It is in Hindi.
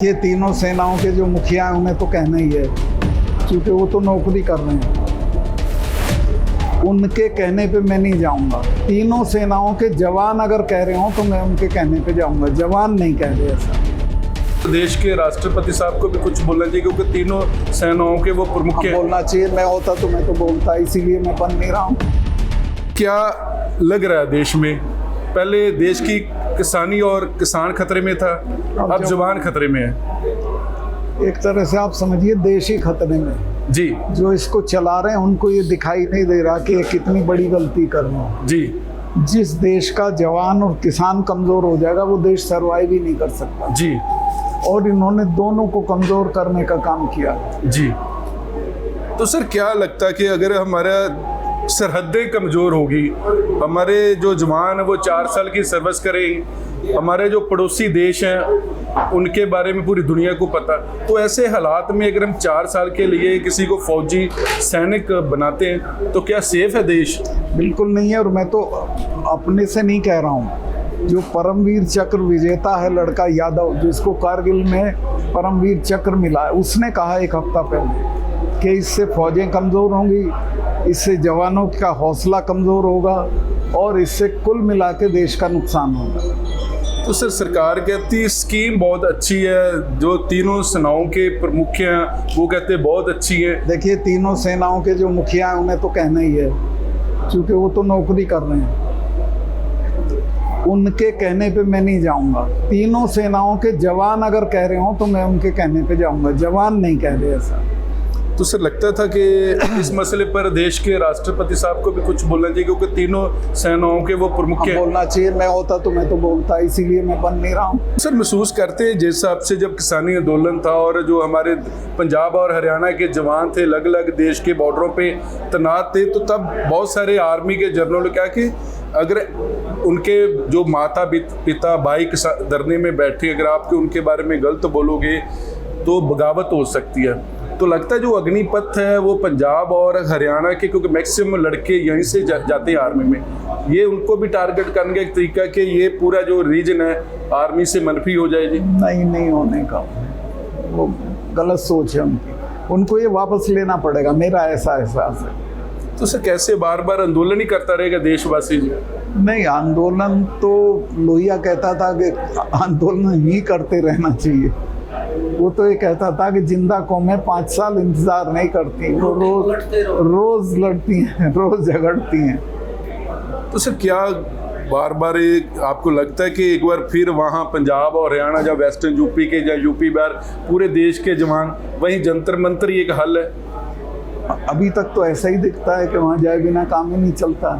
ये तीनों सेनाओं के जो मुखिया हैं उन्हें तो कहना ही है, क्योंकि वो तो नौकरी कर रहे हैं। उनके कहने पे मैं नहीं जाऊंगा। तीनों सेनाओं के जवान अगर कह रहे हो तो मैं उनके कहने पे जाऊंगा। जवान नहीं कह रहे ऐसा। देश के राष्ट्रपति साहब को भी कुछ बोलना चाहिए, क्योंकि तीनों सेनाओं के वो प्रमुख हैं। बोलना चाहिए, मैं होता तो मैं तो बोलता, इसीलिए मैं बन नहीं रहा हूँ। क्या लग रहा है देश में? पहले देश की किसानी और किसान खतरे में था, अब जवान खतरे में है। एक तरह से आप समझिए देश ही खतरे में जी जो इसको चला रहे हैं उनको ये दिखाई नहीं दे रहा कि ये कितनी बड़ी गलती कर रहे हैं। जी। जिस देश का जवान और किसान कमजोर हो जाएगा वो देश सरवाइव ही नहीं कर सकता जी। और इन्होंने दोनों को कमजोर करने का काम किया। जी। तो सर क्या लगता है कि अगर हमारा सरहदें कमज़ोर होगी, हमारे जो जवान हैं वो 4 साल की सर्विस करें, हमारे जो पड़ोसी देश हैं उनके बारे में पूरी दुनिया को पता, तो ऐसे हालात में अगर हम 4 साल के लिए किसी को फौजी सैनिक बनाते हैं तो क्या सेफ है देश? बिल्कुल नहीं है। और मैं तो अपने से नहीं कह रहा हूँ, जो परमवीर चक्र विजेता है लड़का यादव, जिसको कारगिल में परमवीर चक्र मिला है, उसने कहा एक हफ्ता पहले कि इससे फौजें कमज़ोर होंगी, इससे जवानों का हौसला कमज़ोर होगा और इससे कुल मिला के देश का नुकसान होगा। तो सर सरकार कहती स्कीम बहुत अच्छी है, जो तीनों सेनाओं के प्रमुख हैं वो कहते बहुत अच्छी है। देखिए तीनों सेनाओं के जो मुखिया हैं उन्हें तो कहना ही है, क्योंकि वो तो नौकरी कर रहे हैं। उनके कहने पे मैं नहीं जाऊंगा। तीनों सेनाओं के जवान अगर कह रहे हो तो मैं उनके कहने पे जाऊंगा। जवान नहीं कह रहे ऐसा। तो सर लगता था कि इस मसले पर देश के राष्ट्रपति साहब को भी कुछ बोलना चाहिए, क्योंकि तीनों सेनाओं के वो प्रमुख हैं। बोलना चाहिए, मैं होता तो मैं तो बोलता, इसीलिए मैं बन नहीं रहा हूँ। सर महसूस करते हैं जिस हिसाब से जब किसानी आंदोलन था और जो हमारे पंजाब और हरियाणा के जवान थे अलग अलग देश के बॉर्डरों पे तैनात थे, तो तब बहुत सारे आर्मी के जनरल क्या कि अगर उनके जो माता पिता भाई धरने में बैठे, अगर आपके उनके बारे में गलत बोलोगे तो बगावत हो सकती है। तो लगता है जो अग्निपथ है वो पंजाब और हरियाणा के, क्योंकि मैक्सिमम लड़के यहीं से जाते हैं आर्मी में, ये उनको भी टारगेट करने का एक तरीका कि ये पूरा जो रीजन है आर्मी से मनफी हो जाए। जी नहीं होने का, वो गलत सोच है उनकी। उनको ये वापस लेना पड़ेगा, मेरा ऐसा एहसास है। तो सर कैसे बार बार आंदोलन ही करता रहेगा देशवासी? जी नहीं, आंदोलन तो लोहिया कहता था कि आंदोलन ही करते रहना चाहिए। वो तो ये कहता था कि जिंदा कौमें 5 साल इंतजार नहीं करती, वो रोज लड़ती हैं, रोज झगड़ती हैं। तो सर क्या बार बार आपको लगता है कि एक बार फिर वहाँ पंजाब और हरियाणा या वेस्टर्न यूपी के या यूपी बिहार पूरे देश के जवान वहीं जंतर मंतर ही एक हल है? अभी तक तो ऐसा ही दिखता है कि वहाँ जाए बिना काम ही नहीं चलता।